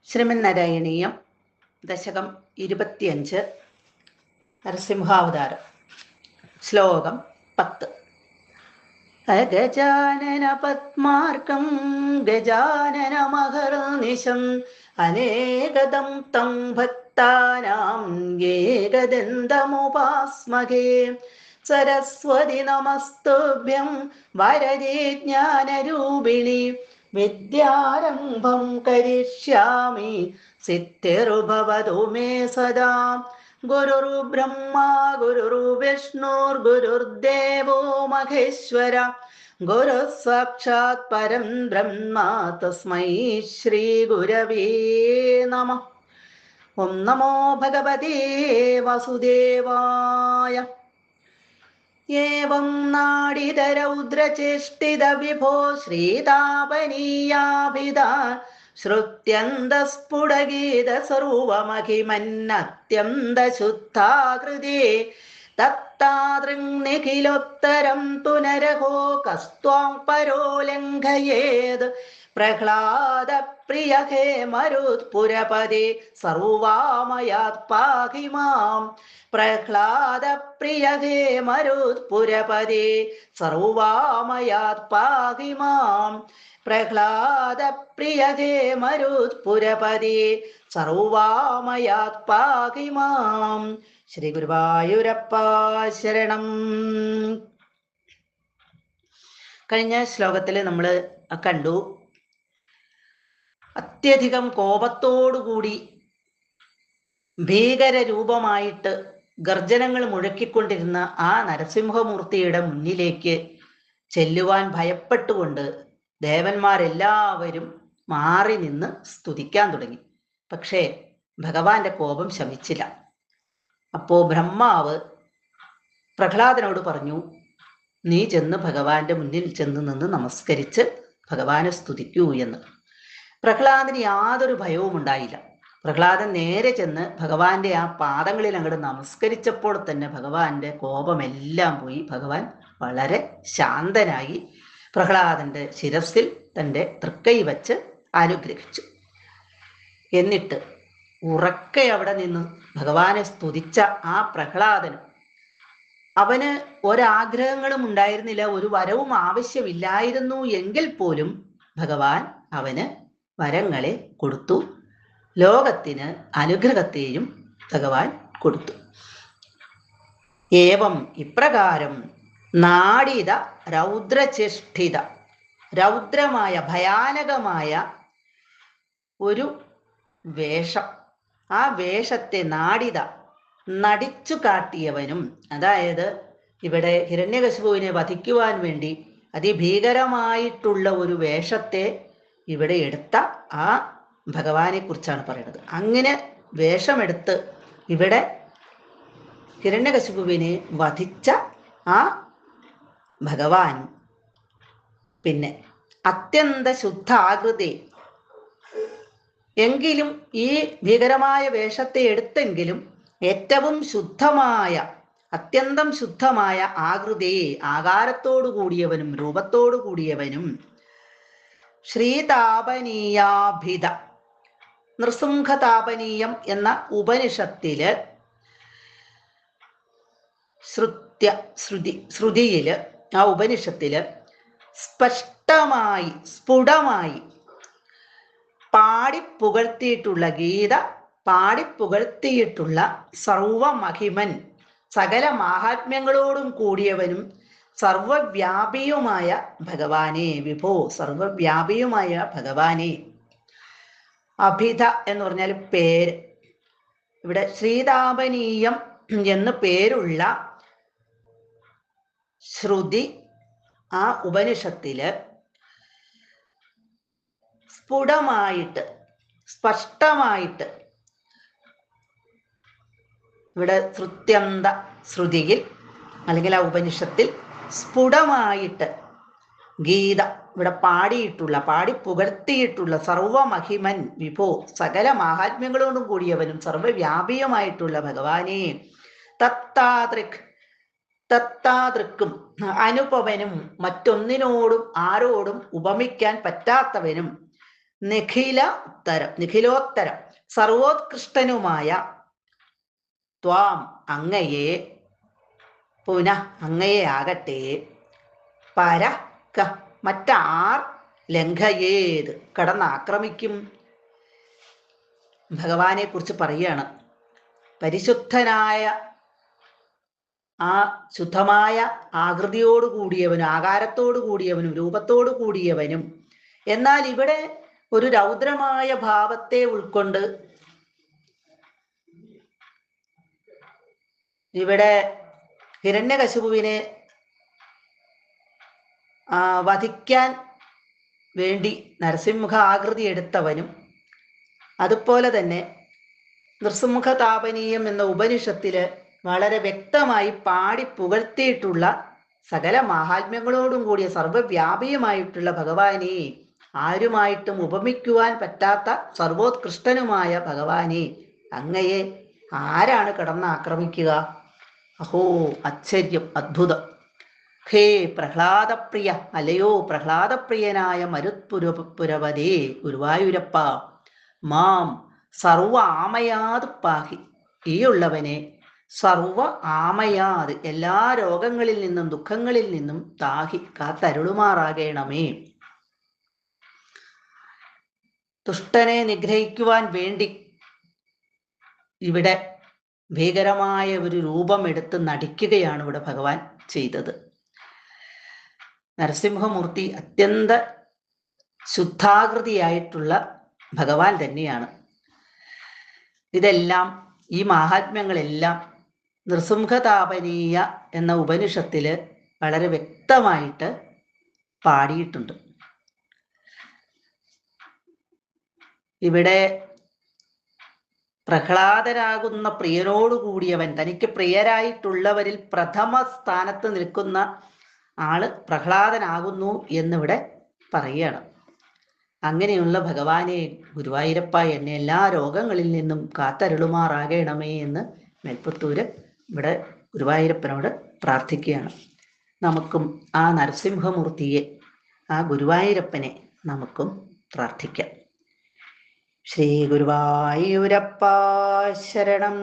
ശ്രീമന്നാരായണീയം ദശകം 25 നരസിംഹാവതാരം. ശ്ലോകം 10. ഗജാനന പത്മാർക്കം ഗജാനനമഹർനിശം അനേകദം തം ഭക്താനാം ഏകദന്തമുപാസ്മഹേ. സരസ്വതി നമസ്തുഭ്യം വരദേ ജ്ഞാനരൂപിണി വിദ്യാരംഭം കരിഷ്യാമി സിദ്ധിർഭവതു മേ സദാ. ഗുരുർബ്രഹ്മാ ഗുരുർവിഷ്ണുർഗുരുർദേവോ മഹേശ്വര ഗുരു സാക്ഷാത് പരം ബ്രഹ്മ തസ്മൈ ശ്രീ ഗുരവേ നമഃ. ഓം നമോ ഭഗവതേ വാസുദേവായ. ഏവം നാടിതരൗദ്രചേഷ്ടിത വിഭോ ശ്രീതാപനീയാഭിധ ശ്രുത്യന്തസ്ഫുടഗീത സർവമഹിമന്നത്യന്തശുദ്ധാകൃതേ. തത്താദൃങ്നിഖിലോത്തരം പുനരഹോ കസ്ത്വാം പരോ ലംഘയേത്. പ്രഹ്ലാദ പ്രിയ ഹേ മരുത്പുരപദേ സർവാമയാത് പാഹി മാം. പ്രഹ്ലാദ പ്രിയ ഹേ മരുത്പുരപദേ സർവാമയാത് പാഹി മാം. പ്രഹ്ലാദ പ്രിയ ഹേ മരുത്പുരപദേ സർവാമയാത് പാഹി മാം. ശ്രീ ഗുരുവായൂരപ്പ ശരണം. കഴിഞ്ഞ ശ്ലോകത്തിൽ നമ്മൾ കണ്ടു, അത്യധികം കോപത്തോടുകൂടി ഭീകരരൂപമായിട്ട് ഗർജനങ്ങൾ മുഴക്കിക്കൊണ്ടിരുന്ന ആ നരസിംഹമൂർത്തിയുടെ മുന്നിലേക്ക് ചെല്ലുവാൻ ഭയപ്പെട്ടുകൊണ്ട് ദേവന്മാരെല്ലാവരും മാറി നിന്ന് സ്തുതിക്കാൻ തുടങ്ങി. പക്ഷേ ഭഗവാന്റെ കോപം ശമിച്ചില്ല. അപ്പോ ബ്രഹ്മാവ് പ്രഹ്ലാദനോട് പറഞ്ഞു, നീ ചെന്ന് ഭഗവാന്റെ മുന്നിൽ ചെന്ന് നിന്ന് നമസ്കരിച്ച് ഭഗവാനെ സ്തുതിക്കൂ എന്ന്. പ്രഹ്ലാദന് യാതൊരു ഭയവും ഉണ്ടായില്ല. പ്രഹ്ലാദൻ നേരെ ചെന്ന് ഭഗവാന്റെ ആ പാദങ്ങളിൽ അങ്ങോട്ട് നമസ്കരിച്ചപ്പോൾ തന്നെ ഭഗവാന്റെ കോപമെല്ലാം പോയി. ഭഗവാൻ വളരെ ശാന്തനായി പ്രഹ്ലാദന്റെ ശിരസിൽ തൻ്റെ തൃക്കൈ വച്ച് അനുഗ്രഹിച്ചു. എന്നിട്ട് ഉറക്കെ അവിടെ നിന്ന് ഭഗവാനെ സ്തുതിച്ച ആ പ്രഹ്ലാദന് അവന് ഒരാഗ്രഹങ്ങളും ഉണ്ടായിരുന്നില്ല, ഒരു വരവും ആവശ്യമില്ലായിരുന്നു. എങ്കിൽ പോലും ഭഗവാൻ അവന് വരങ്ങളെ കൊടുത്തു. ലോകത്തിന് അനുഗ്രഹത്തെയും ഭഗവാൻ കൊടുത്തു. ഏവം ഇപ്രകാരം നാടിത രൗദ്രചേഷ്ടിത, രൗദ്രമായ ഭയാനകമായ ഒരു വേഷം, ആ വേഷത്തെ നാടിത നടിച്ചു കാട്ടിയവനും, അതായത് ഇവിടെ ഹിരണ്യകശിപുവിനെ വധിക്കുവാൻ വേണ്ടി അതിഭീകരമായിട്ടുള്ള ഒരു വേഷത്തെ ഇവിടെ എടുത്ത ആ ഭഗവാനെ കുറിച്ചാണ് പറയുന്നത്. അങ്ങനെ വേഷമെടുത്ത് ഇവിടെ ഹിരണ്യകശിപുവിനെ വധിച്ച ആ ഭഗവാൻ പിന്നെ അത്യന്ത ശുദ്ധ ആകൃതി, എങ്കിലും ഈ ഭീകരമായ വേഷത്തെ എടുത്തെങ്കിലും ഏറ്റവും ശുദ്ധമായ, അത്യന്തം ശുദ്ധമായ ആകൃതിയെ, ആകാരത്തോടു കൂടിയവനും രൂപത്തോടു കൂടിയവനും ശ്രീതാപനീയാഭിധ, നൃസിംഹതാപനീയം എന്ന ഉപനിഷത്തില് ശ്രുതിയില്, ആ ഉപനിഷത്തില് സ്പഷ്ടമായി സ്ഫുടമായി പാടിപ്പുകഴ്ത്തിയിട്ടുള്ള, ഗീത പാടിപ്പുകഴ്ത്തിയിട്ടുള്ള സർവമഹിമൻ, സകല മാഹാത്മ്യങ്ങളോടും കൂടിയവനും സർവവ്യാപിയുമായ ഭഗവാനെ, വിഭോ സർവവ്യാപിയുമായ ഭഗവാനെ. അഭിധ എന്ന് പറഞ്ഞാൽ പേര്. ഇവിടെ ശ്രീതാപനീയം എന്ന് പേരുള്ള ശ്രുതി ആ ഉപനിഷത്തില് സ്ഫുടമായിട്ട്, സ്പഷ്ടമായിട്ട്, ഇവിടെ ശ്രുത്യന്ത ശ്രുതിയിൽ അല്ലെങ്കിൽ ആ ഉപനിഷത്തിൽ സ്ഫുടമായിട്ട് ഗീത ഇവിടെ പാടിയിട്ടുള്ള, പാടിപ്പുകഴ്ത്തിയിട്ടുള്ള സർവമഹിമൻ വിഭോ, സകല മാഹാത്മ്യങ്ങളോടും കൂടിയവനും സർവവ്യാപിയുമായിട്ടുള്ള ഭഗവാനെ. തത്താദൃക്, തത്താദൃക്കും അനുപമനും, മറ്റൊന്നിനോടും ആരോടും ഉപമിക്കാൻ പറ്റാത്തവനും, നിഖിലോത്തരം സർവോത്കൃഷ്ടനുമായ ത്വാം അങ്ങയെ, പുനഃ അങ്ങയെ ആകട്ടെ, പര മറ്റാർ ലംഘയേത് കടന്നാക്രമിക്കും. ഭഗവാനെ കുറിച്ച് പറയുകയാണ്. പരിശുദ്ധനായ ആ ശുദ്ധമായ ആകൃതിയോട് കൂടിയവനും ആകാരത്തോടു കൂടിയവനും രൂപത്തോടു കൂടിയവനും, എന്നാൽ ഇവിടെ ഒരു രൗദ്രമായ ഭാവത്തെ ഉൾക്കൊണ്ട് ഇവിടെ ഹിരണ്യകശിപുവിനെ വധിക്കാൻ വേണ്ടി നരസിംഹ ആകൃതി എടുത്തവനും, അതുപോലെ തന്നെ നൃസിംഹതാപനീയം എന്ന ഉപനിഷത്തില് വളരെ വ്യക്തമായി പാടി പുകഴ്ത്തിയിട്ടുള്ള സകല മാഹാത്മ്യങ്ങളോടും കൂടിയ സർവവ്യാപിയുമായിട്ടുള്ള ഭഗവാനെ, ആരുമായിട്ടും ഉപമിക്കുവാൻ പറ്റാത്ത സർവോത്കൃഷ്ടനുമായ ഭഗവാനെ, അങ്ങയെ ആരാണ് കടന്നാക്രമിക്കുക? അഹോ ആശ്ചര്യം, അദ്ഭുതം. ഹേ പ്രഹ്ലാദപ്രിയ, അലയോ പ്രഹ്ലാദപ്രിയനായ മരുത്പുരപുരവതേ ഗുരുവായൂരപ്പ, മാം സർവ ആമയാത് പാഹി, ഈ ഉള്ളവനെ സർവ ആമയാത് എല്ലാ രോഗങ്ങളിൽ നിന്നും ദുഃഖങ്ങളിൽ നിന്നും താഹി കാത്തരുളുമാറാകണമേ. ദുഷ്ടനെ നിഗ്രഹിക്കുവാൻ വേണ്ടി ഇവിടെ ഭീകരമായ ഒരു രൂപം എടുത്ത് നടിക്കുകയാണ് ഇവിടെ ഭഗവാൻ ചെയ്തത്. നരസിംഹമൂർത്തി അത്യന്ത ശുദ്ധാകൃതിയായിട്ടുള്ള ഭഗവാൻ തന്നെയാണ്. ഇതെല്ലാം, ഈ മാഹാത്മ്യങ്ങളെല്ലാം നൃസിംഹതാപനീയ എന്ന ഉപനിഷത്തില് വളരെ വ്യക്തമായിട്ട് പാടിയിട്ടുണ്ട്. ഇവിടെ പ്രഹ്ലാദനാകുന്ന പ്രിയനോടുകൂടിയവൻ, തനിക്ക് പ്രിയരായിട്ടുള്ളവരിൽ പ്രഥമ സ്ഥാനത്ത് നിൽക്കുന്ന ആള് പ്രഹ്ലാദനാകുന്നു എന്നിവിടെ പറയുകയാണ്. അങ്ങനെയുള്ള ഭഗവാനെ, ഗുരുവായൂരപ്പ, എന്നെ എല്ലാ രോഗങ്ങളിൽ നിന്നും കാത്തരുളുമാറാകണമേ എന്ന് മേൽപ്പത്തൂര് ഇവിടെ ഗുരുവായൂരപ്പനോട് പ്രാർത്ഥിക്കുകയാണ്. നമുക്കും ആ നരസിംഹമൂർത്തിയെ, ആ ഗുരുവായൂരപ്പനെ നമുക്കും പ്രാർത്ഥിക്കാം. ശ്രീ ഗുരുവായൂരപ്പ ശരണം.